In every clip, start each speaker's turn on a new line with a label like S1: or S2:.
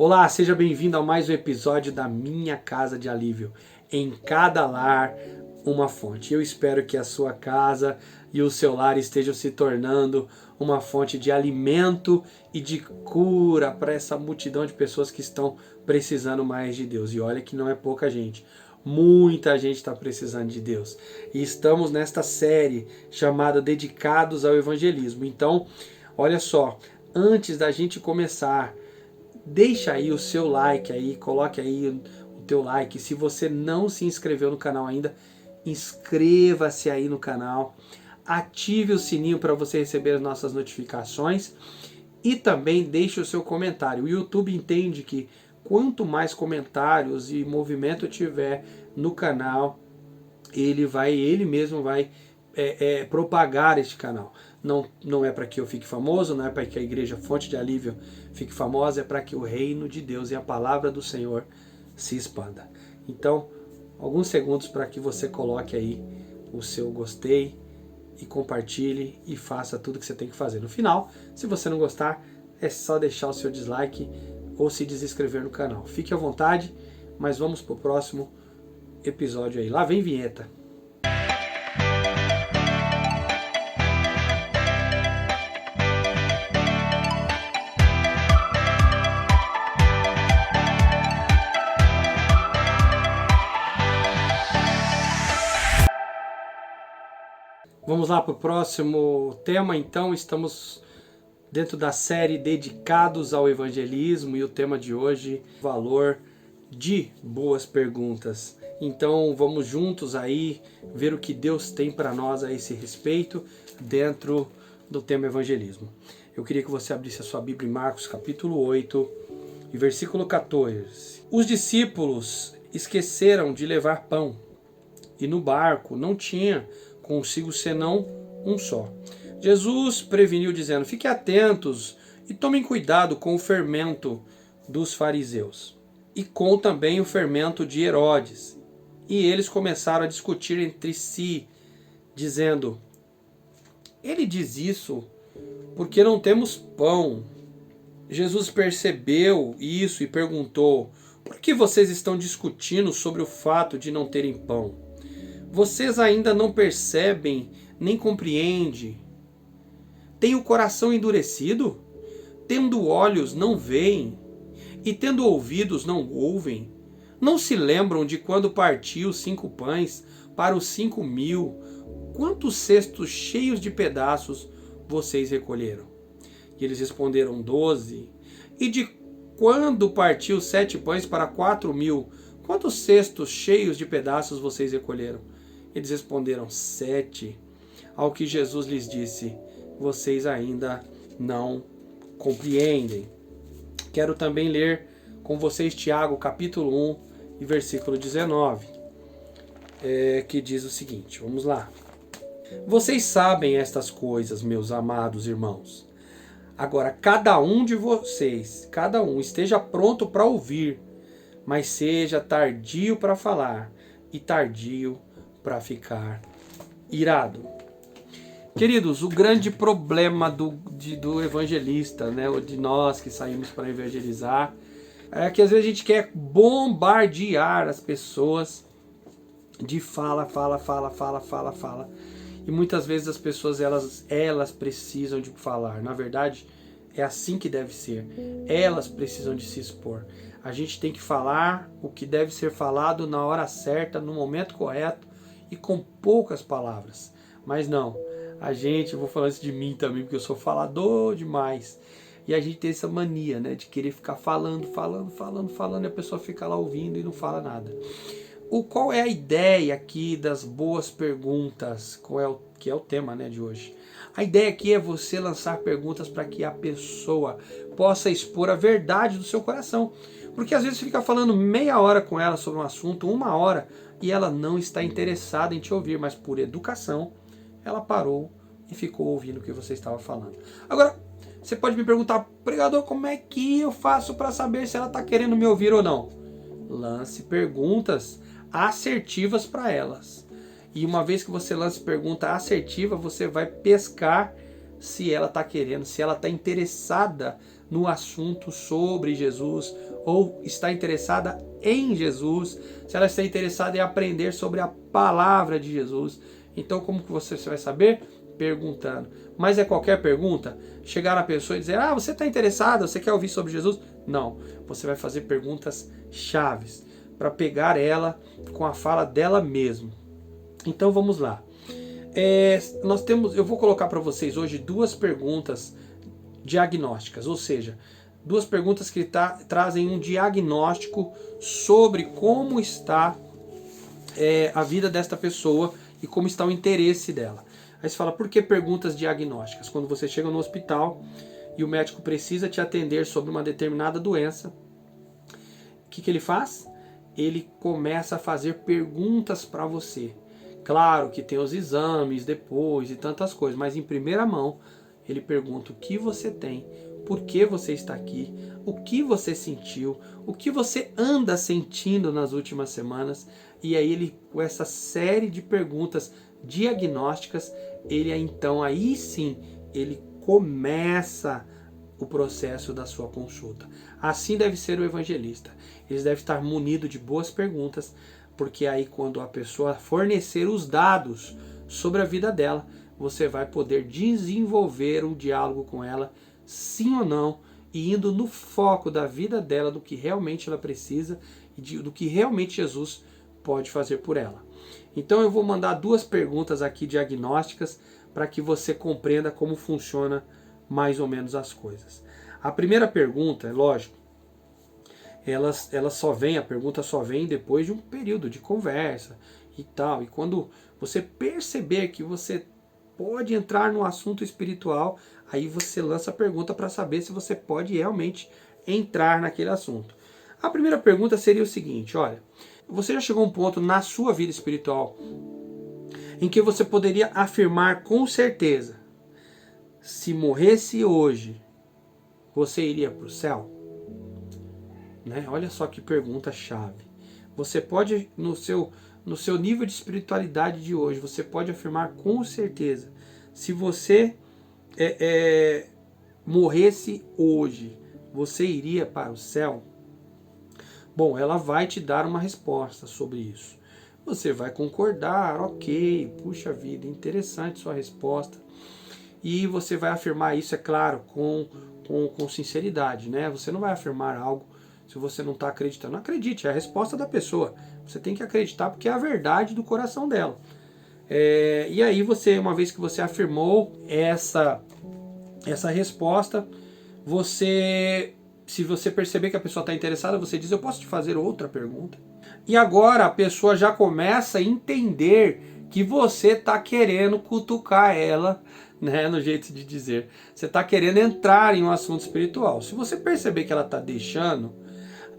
S1: Olá, seja bem-vindo a mais um episódio da Minha Casa de Alívio. Em cada lar, uma fonte. Eu espero que a sua casa e o seu lar estejam se tornando uma fonte de alimento e de cura para essa multidão de pessoas que estão precisando mais de Deus. E olha que não é pouca gente. Muita gente está precisando de Deus. E estamos nesta série chamada Dedicados ao Evangelismo. Então, olha só, antes da gente começar, deixa aí o seu like aí, coloque aí o teu like. Se você não se inscreveu no canal ainda, inscreva-se aí no canal. Ative o sininho para você receber as nossas notificações. E também deixe o seu comentário. O YouTube entende que quanto mais comentários e movimento tiver no canal, ele mesmo vai propagar este canal. Não é para que eu fique famoso, não é para que a igreja Fonte de Alívio fique famosa, é para que o reino de Deus e a palavra do Senhor se expanda. Então, alguns segundos para que você coloque aí o seu gostei e compartilhe e faça tudo que você tem que fazer. No final, se você não gostar, é só deixar o seu dislike ou se desinscrever no canal. Fique à vontade, mas vamos para o próximo episódio aí. Lá vem vinheta. Vamos lá para o próximo tema. Então, estamos dentro da série Dedicados ao Evangelismo e o tema de hoje, valor de boas perguntas. Então, vamos juntos aí ver o que Deus tem para nós a esse respeito dentro do tema evangelismo. Eu queria que você abrisse a sua Bíblia em Marcos capítulo 8 e versículo 14. Os discípulos esqueceram de levar pão e no barco não tinha consigo senão um só. Jesus preveniu dizendo: fiquem atentos e tomem cuidado com o fermento dos fariseus e com também o fermento de Herodes. E eles começaram a discutir entre si, dizendo: ele diz isso porque não temos pão. Jesus percebeu isso e perguntou: por que vocês estão discutindo sobre o fato de não terem pão? Vocês ainda não percebem nem compreendem? Têm o coração endurecido? Tendo olhos não veem? E tendo ouvidos não ouvem? Não se lembram de quando partiu 5 pães para os 5.000? Quantos cestos cheios de pedaços vocês recolheram? E eles responderam: 12. E de quando partiu 7 pães para 4.000? Quantos cestos cheios de pedaços vocês recolheram? Eles responderam: 7. Ao que Jesus lhes disse: vocês ainda não compreendem. Quero também ler com vocês Tiago capítulo 1 e versículo 19, que diz o seguinte, vamos lá. Vocês sabem estas coisas, meus amados irmãos. Agora, cada um de vocês, esteja pronto para ouvir, mas seja tardio para falar e tardio para ficar irado. Queridos, o grande problema do evangelista, né, ou de nós que saímos para evangelizar, é que às vezes a gente quer bombardear as pessoas de fala. E muitas vezes as pessoas elas precisam de falar. Na verdade, é assim que deve ser. Elas precisam de se expor. A gente tem que falar o que deve ser falado na hora certa, no momento correto e com poucas palavras. Mas não, eu vou falar isso de mim também, porque eu sou falador demais. E a gente tem essa mania, né, de querer ficar falando, e a pessoa fica lá ouvindo e não fala nada. Qual é a ideia aqui das boas perguntas, que é o tema, né, de hoje? A ideia aqui é você lançar perguntas para que a pessoa possa expor a verdade do seu coração. Porque às vezes você fica falando meia hora com ela sobre um assunto, 1 hora, e ela não está interessada em te ouvir, mas por educação, ela parou e ficou ouvindo o que você estava falando. Agora, você pode me perguntar: pregador, como é que eu faço para saber se ela está querendo me ouvir ou não? Lance perguntas assertivas para elas. E uma vez que você lance pergunta assertiva, você vai pescar se ela está querendo, se ela está interessada no assunto sobre Jesus, ou está interessada em Jesus, se ela está interessada em aprender sobre a palavra de Jesus. Então, como que você vai saber? Perguntando. Mas é qualquer pergunta? Chegar na pessoa e dizer, você está interessado, você quer ouvir sobre Jesus? Não, você vai fazer perguntas chaves, para pegar ela com a fala dela mesma. Então vamos lá. Eu vou colocar para vocês hoje 2 perguntas diagnósticas, ou seja, 2 perguntas que trazem um diagnóstico sobre como está a vida desta pessoa e como está o interesse dela. Aí você fala, por que perguntas diagnósticas? Quando você chega no hospital e o médico precisa te atender sobre uma determinada doença, o que ele faz? Ele começa a fazer perguntas para você. Claro que tem os exames depois e tantas coisas, mas em primeira mão ele pergunta o que você tem, por que você está aqui, o que você sentiu, o que você anda sentindo nas últimas semanas. E aí ele, com essa série de perguntas diagnósticas, aí sim, ele começa o processo da sua consulta. Assim deve ser o evangelista. Ele deve estar munido de boas perguntas, porque aí quando a pessoa fornecer os dados sobre a vida dela, você vai poder desenvolver um diálogo com ela, sim ou não, e indo no foco da vida dela, do que realmente ela precisa e do que realmente Jesus pode fazer por ela. Então eu vou mandar 2 perguntas aqui diagnósticas para que você compreenda como funciona mais ou menos as coisas. A primeira pergunta, é lógico, a pergunta só vem depois de um período de conversa e tal. E quando você perceber que você pode entrar no assunto espiritual, aí você lança a pergunta para saber se você pode realmente entrar naquele assunto. A primeira pergunta seria o seguinte, olha, você já chegou a um ponto na sua vida espiritual em que você poderia afirmar com certeza, se morresse hoje, você iria para o céu? Né? Olha só que pergunta chave. Você pode, no seu nível de espiritualidade de hoje, você pode afirmar com certeza, se você morresse hoje, você iria para o céu? Bom, ela vai te dar uma resposta sobre isso. Você vai concordar, ok, puxa vida, interessante sua resposta. E você vai afirmar isso, é claro, com sinceridade, né? Você não vai afirmar algo se você não está acreditando. Não acredite, é a resposta da pessoa. Você tem que acreditar porque é a verdade do coração dela. E aí uma vez que você afirmou essa resposta, se você perceber que a pessoa está interessada, você diz, eu posso te fazer outra pergunta? E agora a pessoa já começa a entender que você está querendo cutucar ela, né, no jeito de dizer. Você está querendo entrar em um assunto espiritual. Se você perceber que ela está deixando,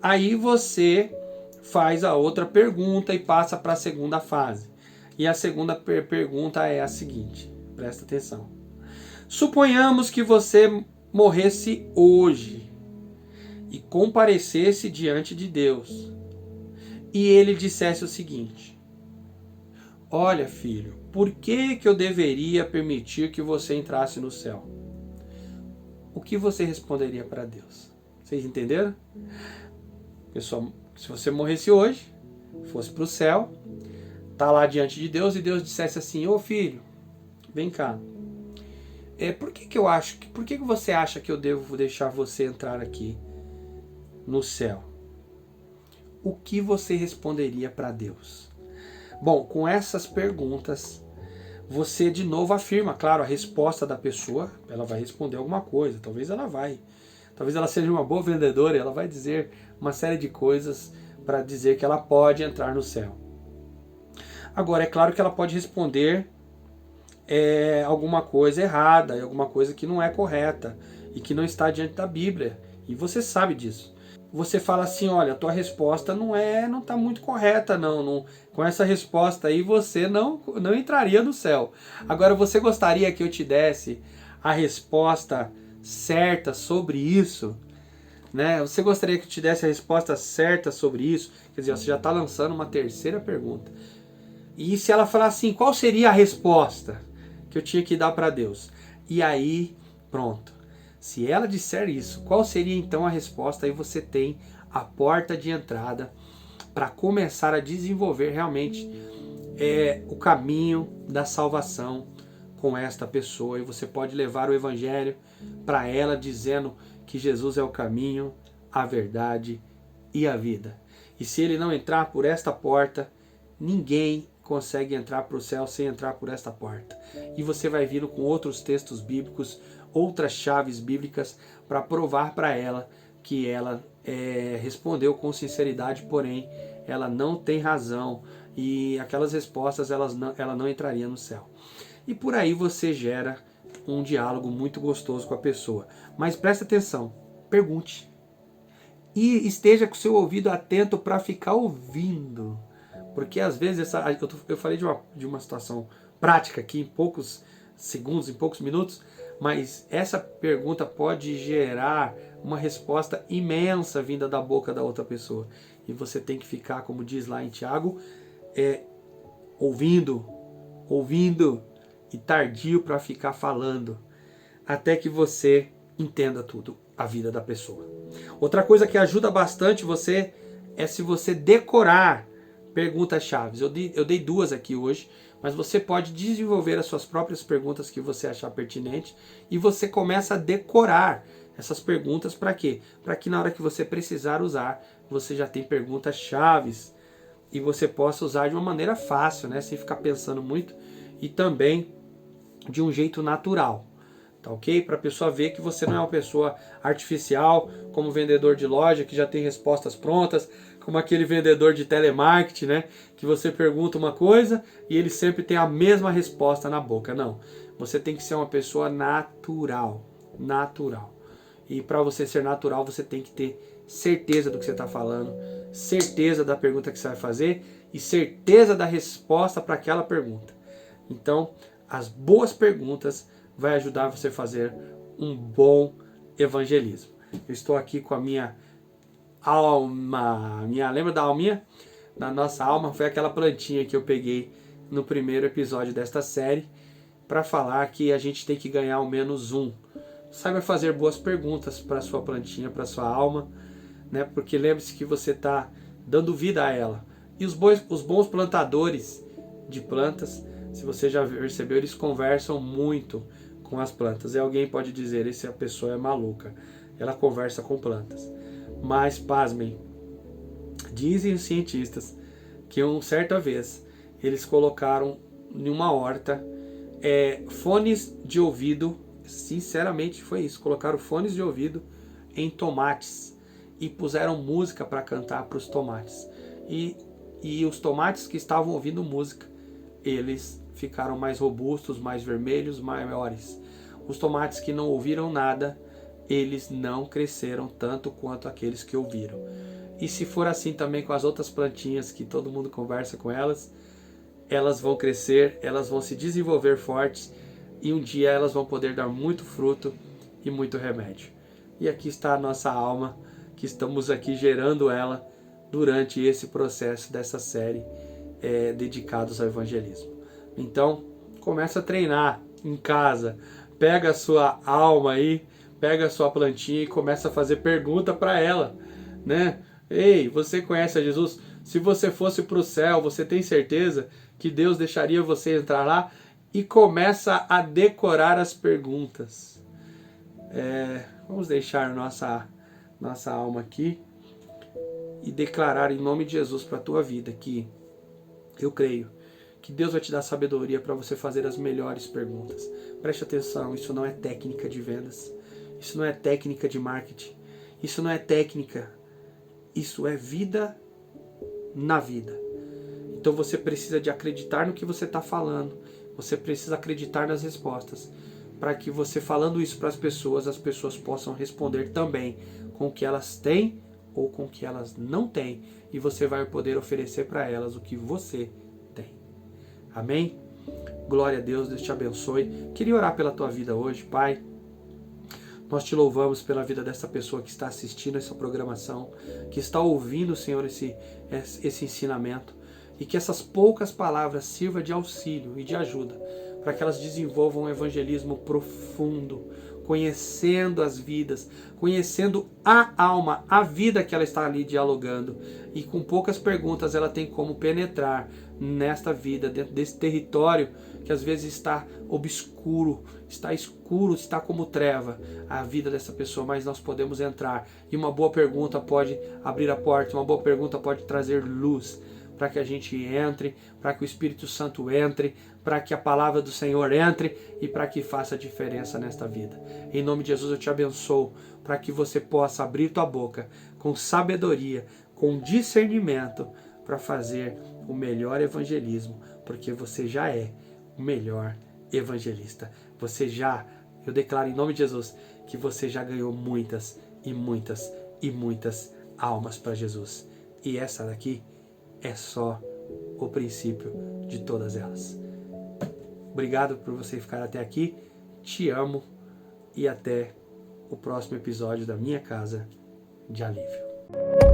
S1: aí você faz a outra pergunta e passa para a segunda fase. E a segunda pergunta é a seguinte, presta atenção. Suponhamos que você morresse hoje e comparecesse diante de Deus, e ele dissesse o seguinte, olha filho, por que eu deveria permitir que você entrasse no céu? O que você responderia para Deus? Vocês entenderam? Pessoal, se você morresse hoje, fosse para o céu, tá lá diante de Deus e Deus dissesse assim, ô filho, vem cá, por que você acha que eu devo deixar você entrar aqui no céu? O que você responderia para Deus? Bom, com essas perguntas, você de novo afirma, claro, a resposta da pessoa, ela vai responder alguma coisa, talvez ela seja uma boa vendedora, ela vai dizer uma série de coisas para dizer que ela pode entrar no céu. Agora, é claro que ela pode responder alguma coisa errada, alguma coisa que não é correta e que não está diante da Bíblia, e você sabe disso. Você fala assim, olha, a tua resposta não está muito correta, não. Com essa resposta aí você não entraria no céu. Agora, você gostaria que eu te desse a resposta certa sobre isso? Né? Você gostaria que eu te desse a resposta certa sobre isso? Quer dizer, você já está lançando uma terceira pergunta. E se ela falar assim, qual seria a resposta que eu tinha que dar para Deus? E aí, pronto. Se ela disser isso, qual seria então a resposta? Aí você tem a porta de entrada para começar a desenvolver realmente o caminho da salvação com esta pessoa. E você pode levar o evangelho para ela dizendo que Jesus é o caminho, a verdade e a vida. E se ele não entrar por esta porta, ninguém consegue entrar para o céu sem entrar por esta porta. E você vai vindo com outros textos bíblicos, outras chaves bíblicas para provar para ela que ela respondeu com sinceridade, porém ela não tem razão e aquelas respostas ela não entraria no céu. E por aí você gera um diálogo muito gostoso com a pessoa. Mas presta atenção, pergunte. E esteja com o seu ouvido atento para ficar ouvindo. Porque às vezes, eu falei de uma situação prática aqui em poucos segundos, em poucos minutos, mas essa pergunta pode gerar uma resposta imensa vinda da boca da outra pessoa. E você tem que ficar, como diz lá em Tiago, ouvindo e tardio para ficar falando, até que você entenda tudo, a vida da pessoa. Outra coisa que ajuda bastante você é se você decorar perguntas-chave. Eu dei duas aqui hoje, mas você pode desenvolver as suas próprias perguntas que você achar pertinente e você começa a decorar essas perguntas para quê? Para que na hora que você precisar usar, você já tem perguntas-chave e você possa usar de uma maneira fácil, né? Sem ficar pensando muito e também de um jeito natural. Tá ok? Para a pessoa ver que você não é uma pessoa artificial, como vendedor de loja que já tem respostas prontas, como aquele vendedor de telemarketing, né? Que você pergunta uma coisa e ele sempre tem a mesma resposta na boca. Não. Você tem que ser uma pessoa natural. Natural. E para você ser natural, você tem que ter certeza do que você está falando, certeza da pergunta que você vai fazer e certeza da resposta para aquela pergunta. Então, as boas perguntas vai ajudar você a fazer um bom evangelismo. Eu estou aqui com a minha alma. Lembra da alminha? Na nossa alma foi aquela plantinha que eu peguei no primeiro episódio desta série para falar que a gente tem que ganhar ao menos um. Saiba fazer boas perguntas para a sua plantinha, para a sua alma, né? Porque lembre-se que você está dando vida a ela. E os bons plantadores de plantas, se você já percebeu, eles conversam muito com as plantas. E alguém pode dizer, essa pessoa é maluca, ela conversa com plantas. Mas, pasmem, dizem os cientistas que uma certa vez eles colocaram em uma horta fones de ouvido, sinceramente foi isso, colocaram fones de ouvido em tomates e puseram música para cantar para os tomates. E os tomates que estavam ouvindo música, eles ficaram mais robustos, mais vermelhos, maiores. Os tomates que não ouviram nada, eles não cresceram tanto quanto aqueles que ouviram. E se for assim também com as outras plantinhas que todo mundo conversa com elas, elas vão crescer, elas vão se desenvolver fortes e um dia elas vão poder dar muito fruto e muito remédio. E aqui está a nossa alma, que estamos aqui gerando ela durante esse processo dessa série dedicados ao evangelismo. Então, começa a treinar em casa, pega a sua alma aí, pega a sua plantinha e começa a fazer pergunta para ela, né? Ei, você conhece a Jesus? Se você fosse para o céu, você tem certeza que Deus deixaria você entrar lá? E começa a decorar as perguntas. Vamos deixar nossa alma aqui e declarar em nome de Jesus para a tua vida que eu creio que Deus vai te dar sabedoria para você fazer as melhores perguntas. Preste atenção, isso não é técnica de vendas, isso não é técnica de marketing, isso não é técnica, isso é vida na vida. Então você precisa de acreditar no que você está falando, você precisa acreditar nas respostas, para que você falando isso para as pessoas possam responder também com o que elas têm ou com o que elas não têm, e você vai poder oferecer para elas o que você tem. Amém? Glória a Deus, Deus te abençoe. Queria orar pela tua vida hoje, Pai. Nós te louvamos pela vida dessa pessoa que está assistindo essa programação, que está ouvindo, Senhor, esse ensinamento, e que essas poucas palavras sirvam de auxílio e de ajuda para que elas desenvolvam um evangelismo profundo, conhecendo as vidas, conhecendo a alma, a vida que ela está ali dialogando. E com poucas perguntas ela tem como penetrar nesta vida, dentro desse território que às vezes está obscuro, está escuro, está como treva a vida dessa pessoa, mas nós podemos entrar. E uma boa pergunta pode abrir a porta, uma boa pergunta pode trazer luz para que a gente entre, para que o Espírito Santo entre, para que a palavra do Senhor entre e para que faça diferença nesta vida. Em nome de Jesus eu te abençoo, para que você possa abrir tua boca com sabedoria, com discernimento, para fazer o melhor evangelismo, porque você já é o melhor evangelista. Eu declaro em nome de Jesus, que você já ganhou muitas e muitas e muitas almas para Jesus. E essa daqui é só o princípio de todas elas. Obrigado por você ficar até aqui. Te amo e até o próximo episódio da Minha Casa de Alívio.